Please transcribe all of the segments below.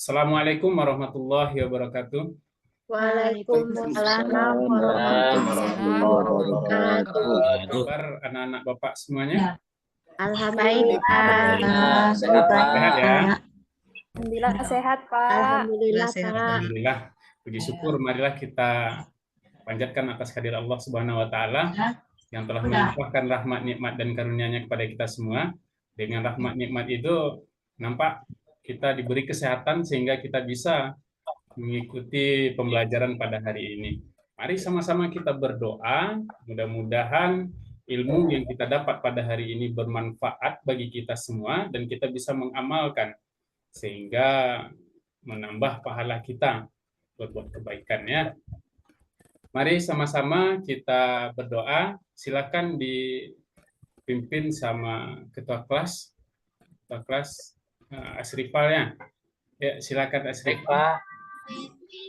Assalamualaikum warahmatullahi wabarakatuh. Waalaikumsalam Waalaikumsalam warahmatullahi warahmatullahi wabarakatuh. wabarakatuh. Kabar anak-anak Bapak semuanya? Alhamdulillah, Sehat, Pak. Sehat ya? Alhamdulillah sehat, Pak. Alhamdulillah, Pak. Alhamdulillah. Puji syukur, marilah kita panjatkan atas kehadirat Allah Subhanahu wa taala yang telah melimpahkan rahmat, nikmat dan karunia-Nya kepada kita semua. Dengan rahmat nikmat itu nampak kita diberi kesehatan sehingga kita bisa mengikuti pembelajaran pada hari ini. Mari sama-sama kita berdoa, mudah-mudahan ilmu yang kita dapat pada hari ini bermanfaat bagi kita semua dan kita bisa mengamalkan sehingga menambah pahala kita berbuat kebaikan ya. Mari sama-sama kita berdoa. Silakan dipimpin sama ketua kelas Asrifal ya. Ya, silakan Asrifal. Pak.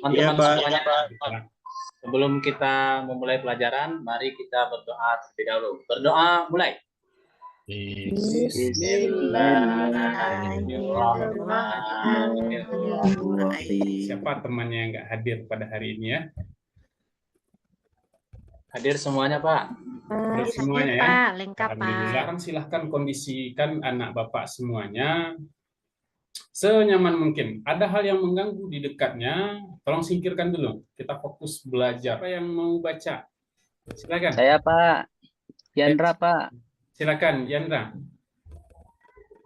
Teman-teman Pak. semuanya, Pak. Sebelum kita memulai pelajaran, mari kita berdoa terlebih dahulu. Berdoa mulai. Bismillahirrahmanirrahim. Siapa temannya yang nggak hadir pada hari ini ya? Hadir semuanya, Pak. Hadir semuanya ya. Pak, lengkap, Alhamdulillah. Pak. Silahkan kondisikan anak Bapak semuanya senyaman mungkin. Ada hal yang mengganggu di dekatnya, tolong singkirkan dulu. Kita fokus belajar. Apa yang mau baca? Silakan. Saya Pak Yandra, Pak. Silakan Yandra.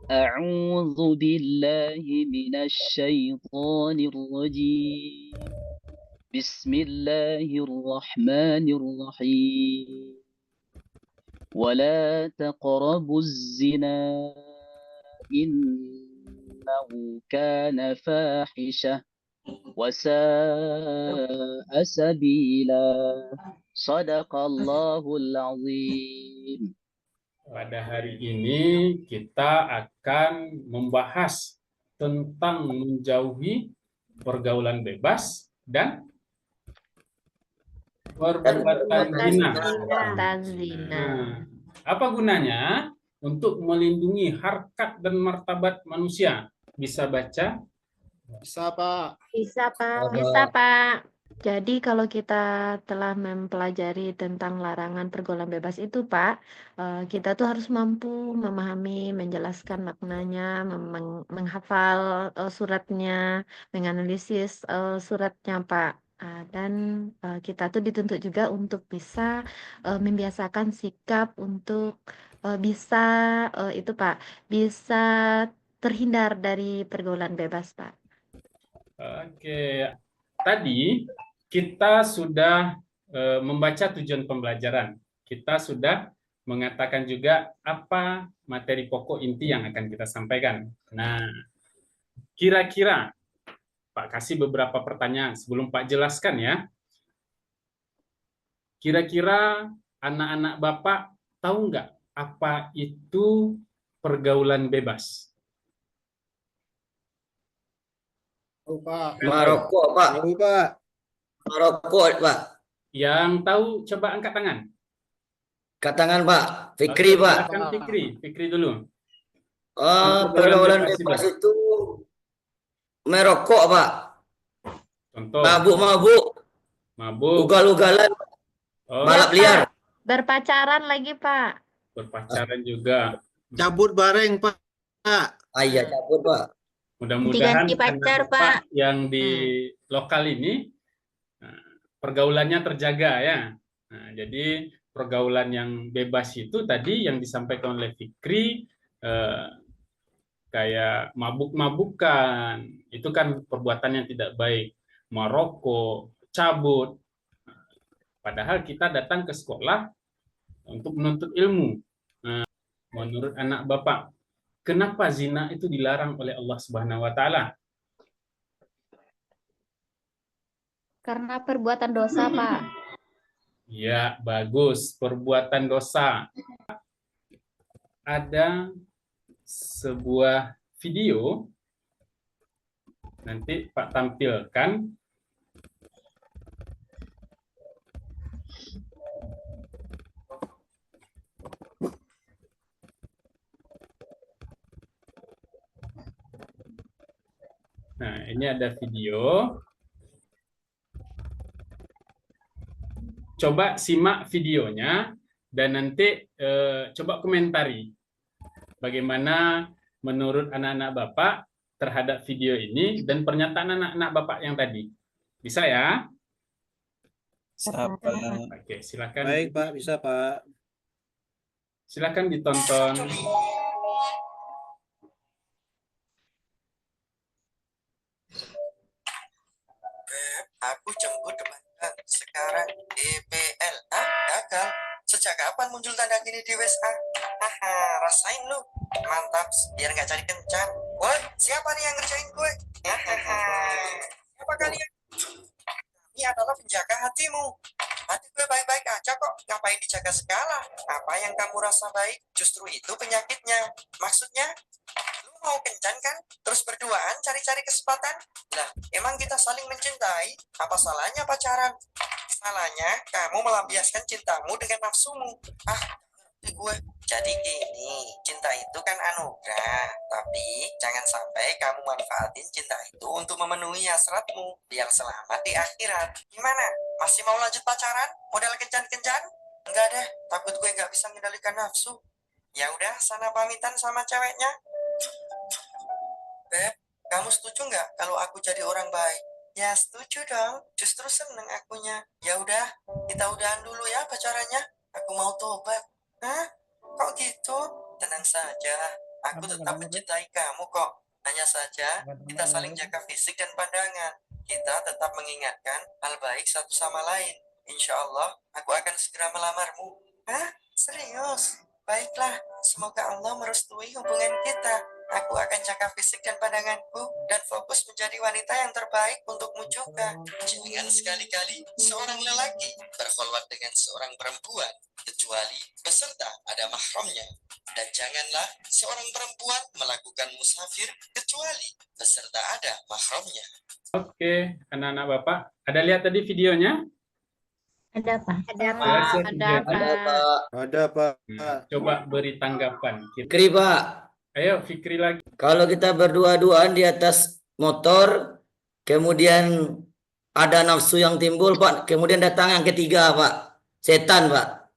A'udzu billahi minasy syaithanir rajim. Bismillahirrahmanirrahim. Wala taqrabuz zina innahu kana fahisyah wa sa'a sabila. Shadaqallahul azim. Pada hari ini kita akan membahas tentang menjauhi pergaulan bebas dan perbuatan zina. Nah, apa gunanya? Untuk melindungi harkat dan martabat manusia. Bisa baca? Bisa, Pak. Bisa, Pak. Bisa, Pak. Jadi kalau kita telah mempelajari tentang larangan pergaulan bebas itu, Pak, kita tuh harus mampu memahami, menjelaskan maknanya, menghafal suratnya, menganalisis suratnya, Pak. Dan kita tuh dituntut juga untuk bisa membiasakan sikap untuk bisa itu, Pak, bisa terhindar dari pergaulan bebas, Pak. Oke. Tadi kita sudah membaca tujuan pembelajaran. Kita sudah mengatakan juga apa materi pokok inti yang akan kita sampaikan. Nah, kira-kira Pak kasih beberapa pertanyaan sebelum Pak jelaskan ya. Kira-kira anak-anak Bapak tahu nggak apa itu pergaulan bebas? Oh, Pak. Maroko, Pak. Tahu, Pak. Maroko, Pak. Yang tahu coba angkat tangan. Angkat tangan, Pak. Fikri, Oke, Pak. silakan Fikri dulu. Pergaulan bebas itu merokok, Pak. Contoh, Mabuk-mabuk, mabuk, ugal-ugalan, oh, balap liar. Berpacaran lagi, Pak. berpacaran juga. Cabut bareng, Pak. Iya, cabut, Pak. Mudah-mudahan Diganti pacar, anak-anak Pak. yang di lokal ini pergaulannya terjaga ya. Nah, jadi pergaulan yang bebas itu tadi yang disampaikan oleh Fikri kayak mabuk-mabukan, itu kan perbuatan yang tidak baik. Merokok, cabut. Padahal kita datang ke sekolah untuk menuntut ilmu. Nah, menurut anak Bapak, kenapa zina itu dilarang oleh Allah Subhanahu wa taala? Karena perbuatan dosa, Pak. Ya, bagus. Perbuatan dosa. Ada sebuah video, nanti Pak tampilkan. Nah, Nah, ini ada video. Coba simak videonya dan nanti coba komentari bagaimana menurut anak-anak Bapak terhadap video ini dan pernyataan anak-anak Bapak yang tadi. Bisa ya? Bisa, Pak. Oke, silakan. Baik, Pak. Bisa, Pak. Silakan ditonton. Aku jemput ke Bandung. Sekarang DPL. Ah, gagal. Sejak kapan muncul tanda gini di WhatsApp? Haha, rasain lu. Mantap, biar nggak cari kencan. Woi, siapa nih yang ngerjain gue? Hahaha. Siapa kalian? Ini adalah penjaga hatimu. Hati gue baik-baik aja kok. Ngapain dijaga segala? Apa yang kamu rasa baik? Justru itu penyakitnya. Maksudnya? Lu mau kencan kan? Terus berduaan cari-cari kesempatan? Lah, emang kita saling mencintai? Apa salahnya pacaran? Salahnya kamu melampiaskan cintamu dengan nafsumu. Ah, gue. Jadi gini, cinta itu kan anugerah. Tapi jangan sampai kamu manfaatin cinta itu untuk memenuhi hasratmu. Biar selamat di akhirat. Gimana? Masih mau lanjut pacaran? Modal kencan-kencan? Enggak deh, takut gue nggak bisa mengendalikan nafsu. Ya udah, sana pamitan sama ceweknya. Beb, kamu setuju nggak kalau aku jadi orang baik? Ya setuju dong, justru seneng akunya. Ya udah, kita udahan dulu ya pacarannya. Aku mau tobat. Hah? Kok gitu? Tenang saja, aku tetap mencintai kamu kok. Hanya saja, kita saling jaga fisik dan pandangan. Kita tetap mengingatkan hal baik satu sama lain. Insya Allah, aku akan segera melamarmu. Hah? Serius? Baiklah, semoga Allah merestui hubungan kita. Aku akan jaga fisik dan pandanganku dan fokus menjadi wanita yang terbaik untukmu juga. Jangan sekali-kali seorang lelaki berkhulwat dengan seorang perempuan kecuali beserta ada mahramnya. Dan janganlah seorang perempuan melakukan musafir kecuali beserta ada mahramnya. Oke, anak-anak Bapak, ada lihat tadi videonya? Ada, Pak. Ada, Ya, Pak. share Ada, videonya. Ada, Pak. Pak. Ada, Pak. Coba beri tanggapan. Fikri, Pak. Ayo, Fikri lagi. Kalau kita berdua-duaan di atas motor, kemudian ada nafsu yang timbul, Pak. Kemudian datang yang ketiga, Pak. Setan, Pak.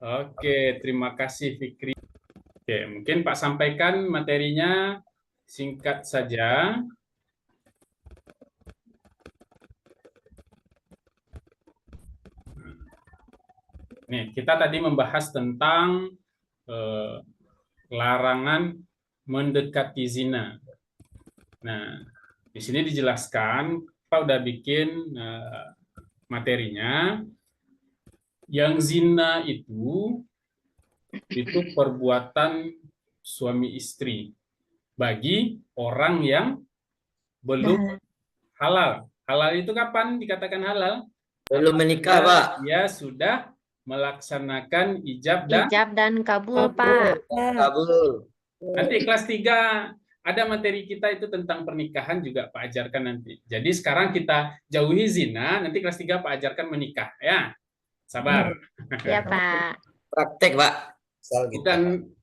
Oke, terima kasih Fikri. Oke, mungkin Pak sampaikan materinya singkat saja. Nih, kita tadi membahas tentang larangan mendekati zina. Nah, di sini dijelaskan, Pak udah bikin materinya. Yang zina itu perbuatan suami istri bagi orang yang belum halal. Halal itu kapan dikatakan halal? Belum menikah, Pak. Ya sudah melaksanakan ijab dan kabul, Pak. Kabul. Nanti kelas 3 ada materi kita itu tentang pernikahan juga Pak ajarkan nanti. Jadi sekarang kita jauhi zina, nanti kelas 3 Pak ajarkan menikah ya. Sabar. Ya, Pak. Praktek, Pak.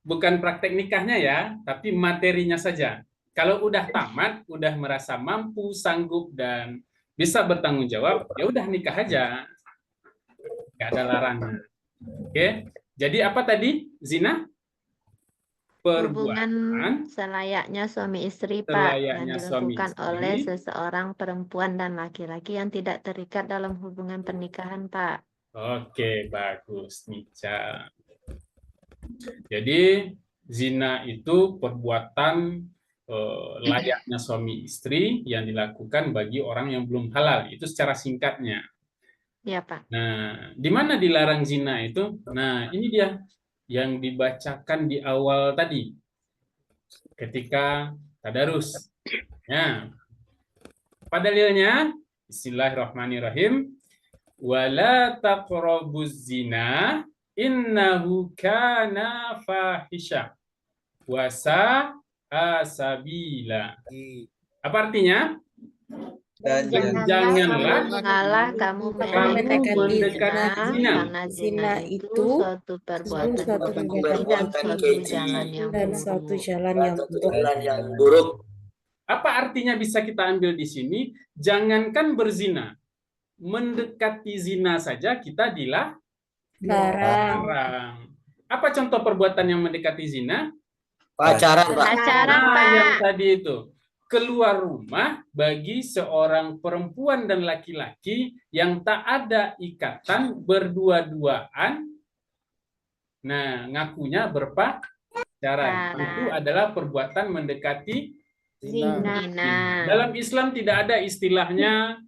Bukan praktek nikahnya ya, tapi materinya saja. Kalau udah tamat, udah merasa mampu, sanggup dan bisa bertanggung jawab, ya udah nikah aja. Nggak ada larangan. Oke. Jadi apa tadi? Zina? Hubungan selayaknya suami istri, Pak, yang Selayaknya suami dilakukan istri. oleh seseorang perempuan dan laki-laki yang tidak terikat dalam hubungan pernikahan, Pak. Oke, bagus, Nica. Jadi zina itu perbuatan layaknya suami istri yang dilakukan bagi orang yang belum halal. Itu secara singkatnya. Ya, Pak. Nah, di mana dilarang zina itu? Nah, ini dia yang dibacakan di awal tadi. Ketika tadarus. Ya. Pada dalilnya, Bismillahirrahmanirrahim. Wala taqrabuz zina innahu kana fahisha wa sa'a sabila. Apa artinya? Dan janganlah kamu mendekati zina, karena zina itu suatu perbuatan keji dan suatu jalan yang buruk. Jalan yang buruk. Apa artinya bisa kita ambil di sini? Jangankan berzina, mendekati zina saja kita dilarang. Apa contoh perbuatan yang mendekati zina? Pacaran, Pak. Pacaran, Nah, yang Pak. tadi itu. Keluar rumah bagi seorang perempuan dan laki-laki yang tak ada ikatan berdua-duaan. Nah, ngakunya berpacaran. Itu adalah perbuatan mendekati Zina. Dalam Islam tidak ada istilahnya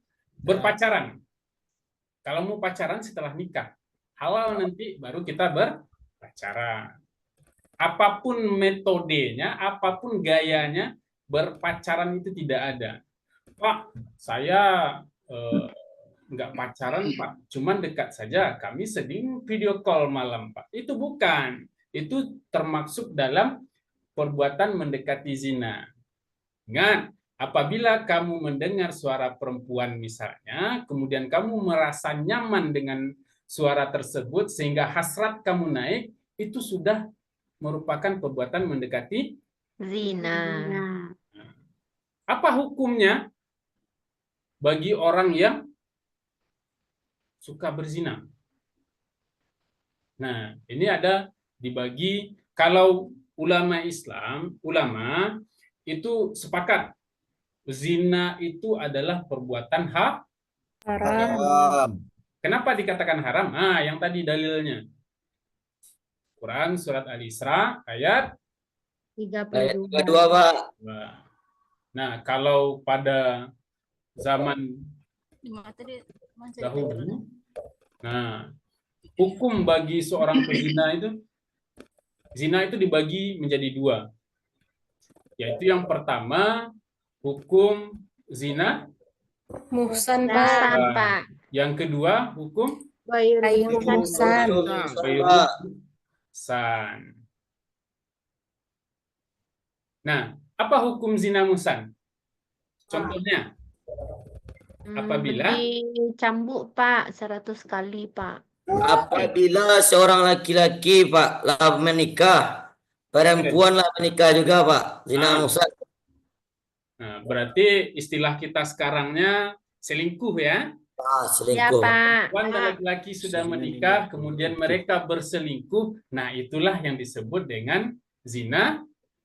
berpacaran. Kalau mau pacaran setelah nikah. Halal nanti baru kita berpacaran. Apapun metodenya, apapun gayanya, berpacaran itu tidak ada. Pak, saya nggak pacaran, Pak. Cuman dekat saja. Kami sering video call malam, Pak. Itu bukan. Itu termasuk dalam perbuatan mendekati zina. Ingat, apabila kamu mendengar suara perempuan misalnya, kemudian kamu merasa nyaman dengan suara tersebut sehingga hasrat kamu naik, itu sudah merupakan perbuatan mendekati Zina. Apa hukumnya bagi orang yang suka berzina? Nah, ini ada dibagi, kalau ulama Islam, ulama itu sepakat zina itu adalah perbuatan Haram. Kenapa dikatakan haram? Ah, yang tadi dalilnya. Quran surat Al-Isra ayat 32. 32, Pak. Nah, kalau pada zaman dahulu, nah, hukum bagi seorang pezina itu, zina itu dibagi menjadi dua. Yaitu yang pertama, hukum zina. Muhsan, Muhsan, Pak. Yang kedua, hukum Muhsan. San. Nah, apa hukum zina muhsan? Contohnya, apabila dicambuk, Pak, 100 kali, Pak. Apabila seorang laki-laki, Pak, lah menikah, perempuan lah menikah juga, Pak. Zina muhsan. Nah, berarti istilah kita sekarangnya selingkuh ya. Ah, Ya, selingkuh. Pak. Perempuan dan laki-laki sudah menikah, kemudian mereka berselingkuh. Nah, itulah yang disebut dengan zina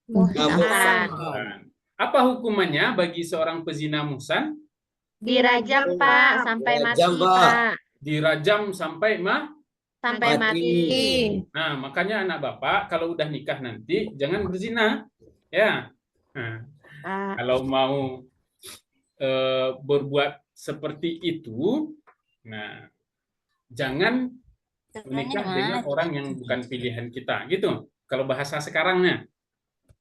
Muhsan. muhsan. Apa hukumannya bagi seorang pezina muhsan? Dirajam, Pak, sampai mati, Dirajam, Pak. Pak. Dirajam sampai Sampai mati. Nah, makanya anak bapak kalau udah nikah nanti jangan berzina, ya. Nah, kalau mau berbuat seperti itu, nah jangan menikah dengan orang yang bukan pilihan kita, gitu. Kalau bahasa sekarangnya.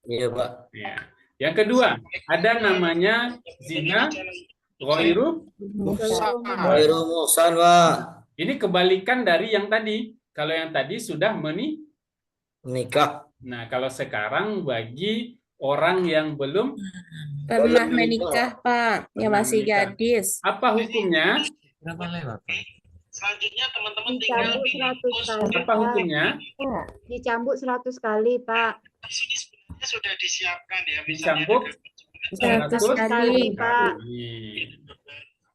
Iya, Pak. Ya. Yang kedua, ada namanya zina ghairu muhsan, Pak. Ini kebalikan dari yang tadi. Kalau yang tadi sudah Menikah. Nah, kalau sekarang bagi orang yang belum Pernah menikah, Pak. Yang masih menikah. gadis. Apa hukumnya? Selanjutnya teman-teman Dicambuk 100 kali, Apa Pak. hukumnya? Dicambuk 100 kali, Pak. di sini sebenarnya sudah disiapkan ya. Dicambuk 100 100 kali. Pak. kali.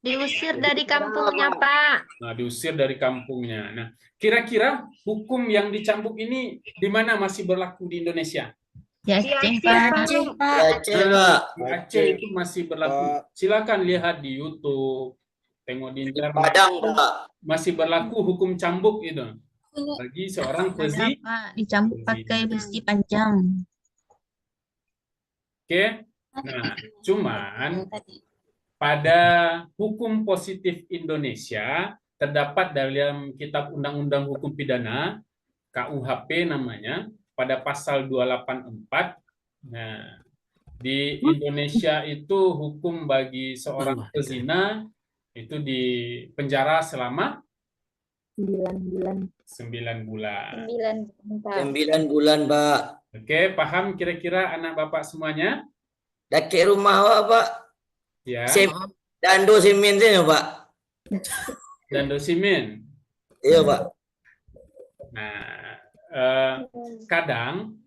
Diusir dari kampungnya, Pak. Nah, diusir dari kampungnya. Nah, kira-kira hukum yang dicambuk ini di mana masih berlaku di Indonesia? Ya, Di Aceh, Aceh, Pak. Aceh, Pak. Di Aceh itu masih berlaku. Silakan lihat di YouTube, tengok di internet. Padang, Pak. Masih berlaku hukum cambuk itu bagi seorang pezina. Pak, dicambuk pakai besi panjang. Oke. Nah, cuman pada hukum positif Indonesia terdapat dalam Kitab Undang-Undang Hukum Pidana KUHP namanya pada pasal 284. Nah, di Indonesia itu hukum bagi seorang pezina itu di penjara selama 9 bulan. 9 bulan. 9 bulan, Pak. Oke, paham kira-kira anak bapak semuanya? Daki rumah, Pak. Ya. Dando simin sih, Pak. Dan dosimin. Iya, Pak. Nah, kadang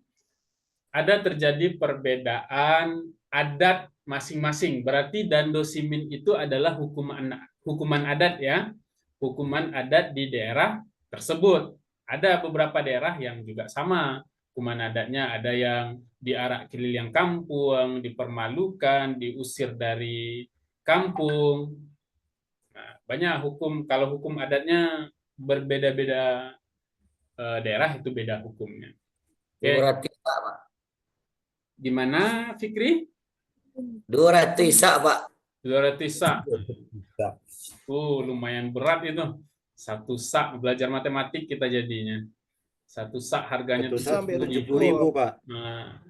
ada terjadi perbedaan adat masing-masing. Berarti dando simin itu adalah hukuman adat ya, hukuman adat di daerah tersebut. Ada beberapa daerah yang juga sama hukuman adatnya, ada yang diarak keliling kampung, dipermalukan, diusir dari kampung. Nah, banyak hukum. Kalau hukum adatnya berbeda-beda daerah itu beda hukumnya. Oke. 200 sak, Pak. Gimana Fikri? 200 sak, Pak. 200 sak. Lumayan berat itu. 1 sak belajar matematik kita jadinya. 1 sak harganya 1 sak 70.000. 70.000, Pak. Nah,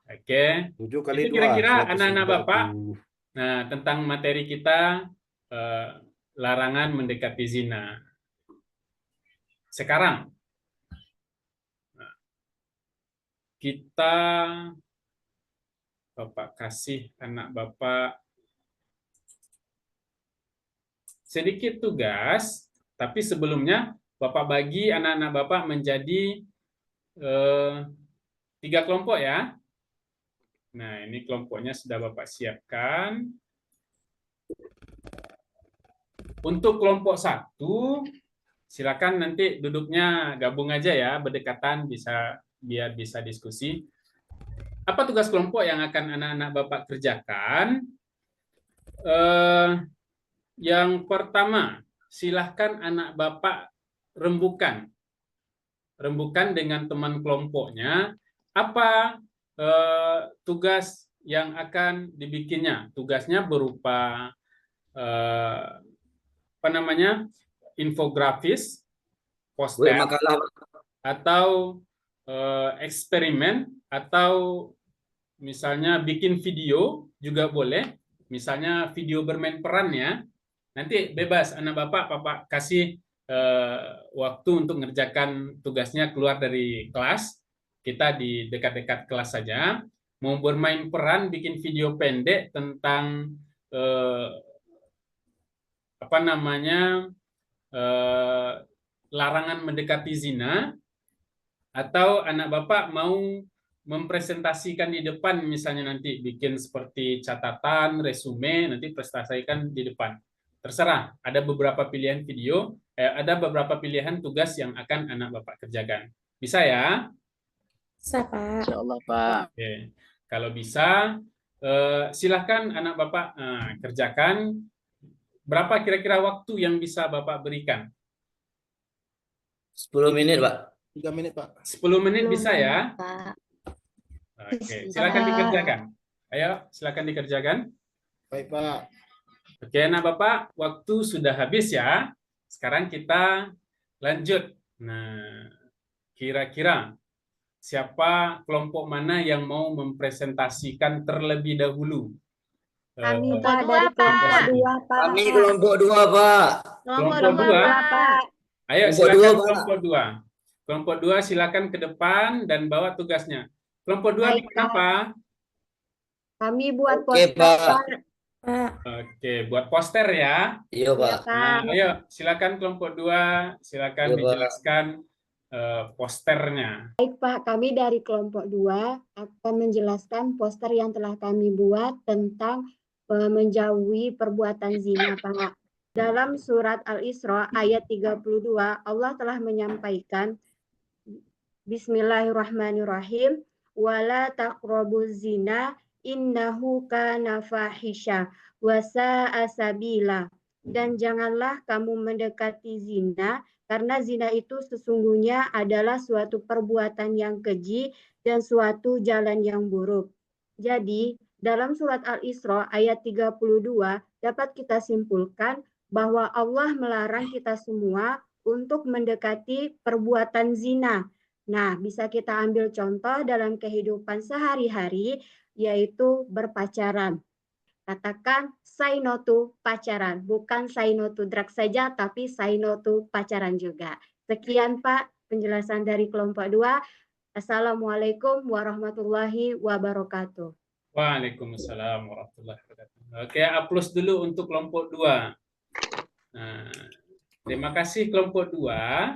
oke. 7 kali Itu 2, kira-kira anak-anak Bapak. 150. Nah, tentang materi kita larangan mendekati zina. Sekarang kita Bapak kasih anak Bapak sedikit tugas, tapi sebelumnya Bapak bagi anak-anak Bapak menjadi 3 kelompok ya. Nah, ini kelompoknya sudah Bapak siapkan. Untuk kelompok 1, silakan nanti duduknya gabung aja ya, berdekatan biar bisa diskusi. Apa tugas kelompok yang akan anak-anak Bapak kerjakan? Yang pertama, silahkan anak Bapak rembukan dengan teman kelompoknya apa tugas yang akan dibikinnya. Tugasnya berupa infografis, poster, atau eksperimen, atau misalnya bikin video juga boleh. Misalnya video bermain peran ya. Nanti bebas anak Bapak kasih waktu untuk mengerjakan tugasnya keluar dari kelas. Kita di dekat-dekat kelas saja. Mau bermain peran, bikin video pendek tentang larangan mendekati zina, atau anak Bapak mau mempresentasikan di depan, misalnya nanti bikin seperti catatan, resume, nanti presentasikan di depan. Terserah, ada beberapa pilihan video, ada beberapa pilihan tugas yang akan anak Bapak kerjakan. Bisa ya? Bisa, Pak. Insyaallah, Pak. Oke. Kalau bisa, silahkan anak Bapak kerjakan. Berapa kira-kira waktu yang bisa Bapak berikan? 10 menit, Pak. 3 menit, Pak. 10 menit bisa ya? Pak. Oke, silakan dikerjakan. Ayo, silakan dikerjakan. Baik, Pak. Oke, nah Bapak, waktu sudah habis ya. Sekarang kita lanjut. Nah, kira-kira siapa kelompok mana yang mau mempresentasikan terlebih dahulu? Kami, Kelompok Pak, dua, dari kelompok Pak. 2, Pak. Kami kelompok 2, Pak. Kelompok Kelompok dua. dua, Pak. Ayo, Kelompok silakan dua, Pak. kelompok 2. Kelompok 2 silakan ke depan dan bawa tugasnya. Kelompok 2 Baik, bikin apa? Kami buat Oke, poster, Pak. Pak. Pak. Oke, buat poster ya. Iya, Pak. Nah, ayo silakan kelompok 2, silakan Iya, Pak. dijelaskan posternya. Baik, Pak. Kami dari kelompok 2 akan menjelaskan poster yang telah kami buat tentang menjauhi perbuatan zina, Pak. Dalam surat Al-Isra ayat 32, Allah telah menyampaikan, Bismillahirrahmanirrahim, wala taqrabuz zina innahu kana fahisha wa sa'a sabila. Dan janganlah kamu mendekati zina, karena zina itu sesungguhnya adalah suatu perbuatan yang keji dan suatu jalan yang buruk. Jadi, dalam surat Al-Isra ayat 32 dapat kita simpulkan bahwa Allah melarang kita semua untuk mendekati perbuatan zina. Nah, bisa kita ambil contoh dalam kehidupan sehari-hari, yaitu berpacaran. Katakan say no to pacaran, bukan say no to drugs saja, tapi say no to pacaran juga. Sekian Pak penjelasan dari kelompok 2. Assalamualaikum warahmatullahi wabarakatuh. Waalaikumsalam warahmatullahi wabarakatuh. Oke, aplaus dulu untuk kelompok 2. Nah, terima kasih kelompok 2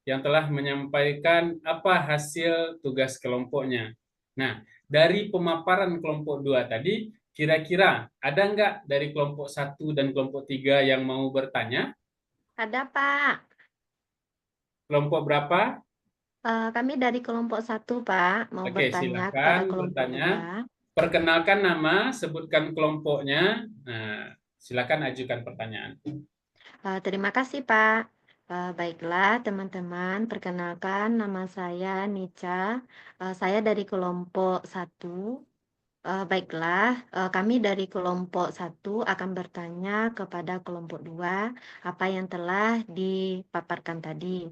yang telah menyampaikan apa hasil tugas kelompoknya. Nah, dari pemaparan kelompok 2 tadi, kira-kira ada nggak dari kelompok 1 dan kelompok 3 yang mau bertanya? Ada, Pak. Kelompok berapa? Kami dari kelompok 1, Pak, mau Oke, bertanya kepada silakan kelompok bertanya. 2. Perkenalkan nama, sebutkan kelompoknya. Nah, silakan ajukan pertanyaan. Terima kasih, Pak. Baiklah, teman-teman, perkenalkan nama saya Nica. Saya dari kelompok 1. Baiklah, kami dari kelompok 1 akan bertanya kepada kelompok 2 apa yang telah dipaparkan tadi.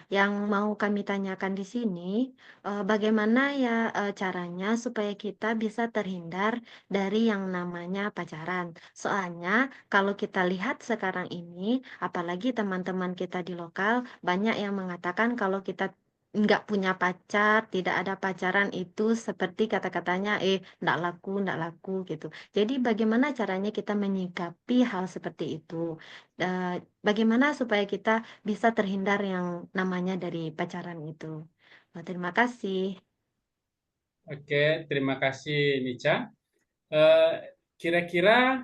Yang mau kami tanyakan di sini, bagaimana ya caranya supaya kita bisa terhindar dari yang namanya pacaran. Soalnya kalau kita lihat sekarang ini, apalagi teman-teman kita di lokal, banyak yang mengatakan kalau kita nggak punya pacar, tidak ada pacaran itu seperti kata-katanya, nggak laku gitu. Jadi bagaimana caranya kita menyikapi hal seperti itu? Bagaimana supaya kita bisa terhindar yang namanya dari pacaran itu? Terima kasih. Oke, terima kasih Nica. Kira-kira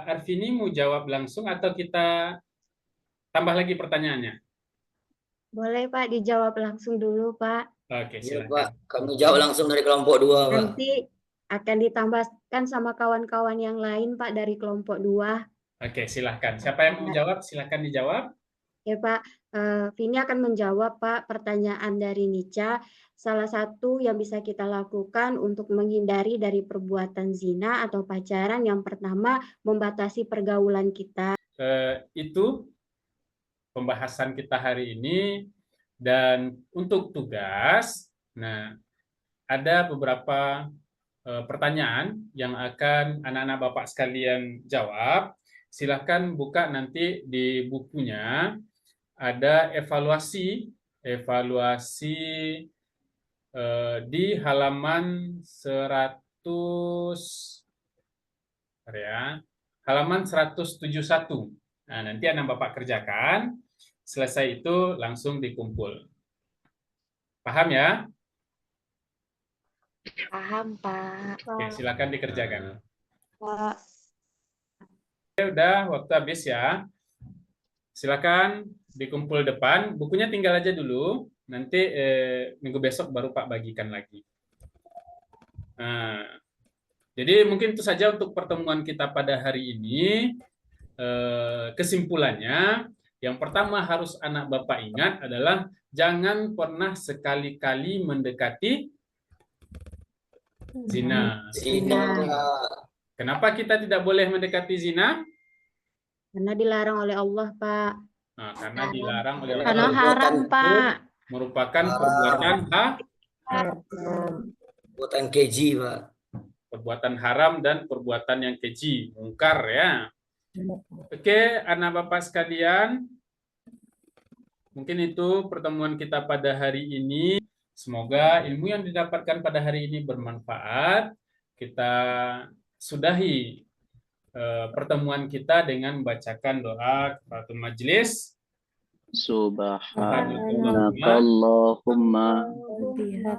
Arvini mau jawab langsung atau kita tambah lagi pertanyaannya? Boleh Pak dijawab langsung dulu Pak. Oke, Iya, silakan. Pak. Kami jawab langsung dari kelompok 2, Pak. Nanti akan ditambahkan sama kawan-kawan yang lain Pak dari kelompok 2. Oke, silakan. Siapa yang mau jawab? Silakan dijawab. Ya Pak, Vini akan menjawab Pak pertanyaan dari Nica. Salah satu yang bisa kita lakukan untuk menghindari dari perbuatan zina atau pacaran yang pertama membatasi pergaulan kita. Itu pembahasan kita hari ini, dan untuk tugas, nah ada beberapa pertanyaan yang akan anak-anak Bapak sekalian jawab. Silahkan buka nanti di bukunya, ada evaluasi di halaman 171. Nah, nanti anak Bapak kerjakan, selesai itu langsung dikumpul. Paham ya? Paham, Pak. Oke, silakan dikerjakan. Pak. Oke, udah waktu habis ya. Silakan dikumpul depan, bukunya tinggal aja dulu, nanti minggu besok baru Pak bagikan lagi. Nah, jadi mungkin itu saja untuk pertemuan kita pada hari ini. Kesimpulannya, yang pertama harus anak Bapak ingat adalah jangan pernah sekali-kali mendekati zina. Kenapa kita tidak boleh mendekati zina? Karena dilarang oleh Allah, Pak. Nah, karena dilarang oleh Allah. Karena haram, Pak. Merupakan perbuatan Perbuatan keji, Pak. Perbuatan haram dan perbuatan yang keji, mungkar ya. Oke, anak Bapak sekalian, mungkin itu pertemuan kita pada hari ini. Semoga ilmu yang didapatkan pada hari ini bermanfaat. Kita sudahi pertemuan kita dengan membacakan doa kafaratul majelis. Subhanakallahumma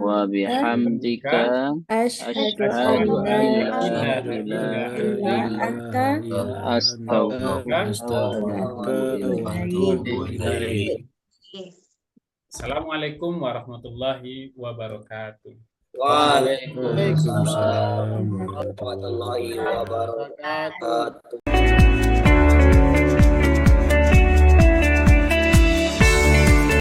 wa bihamdika asyhadu an la ilaha illa anta astaghfiruka wa atubu ilaik. Assalamualaikum warahmatullahi wabarakatuh. Waalaikumsalam warahmatullahi wabarakatuh.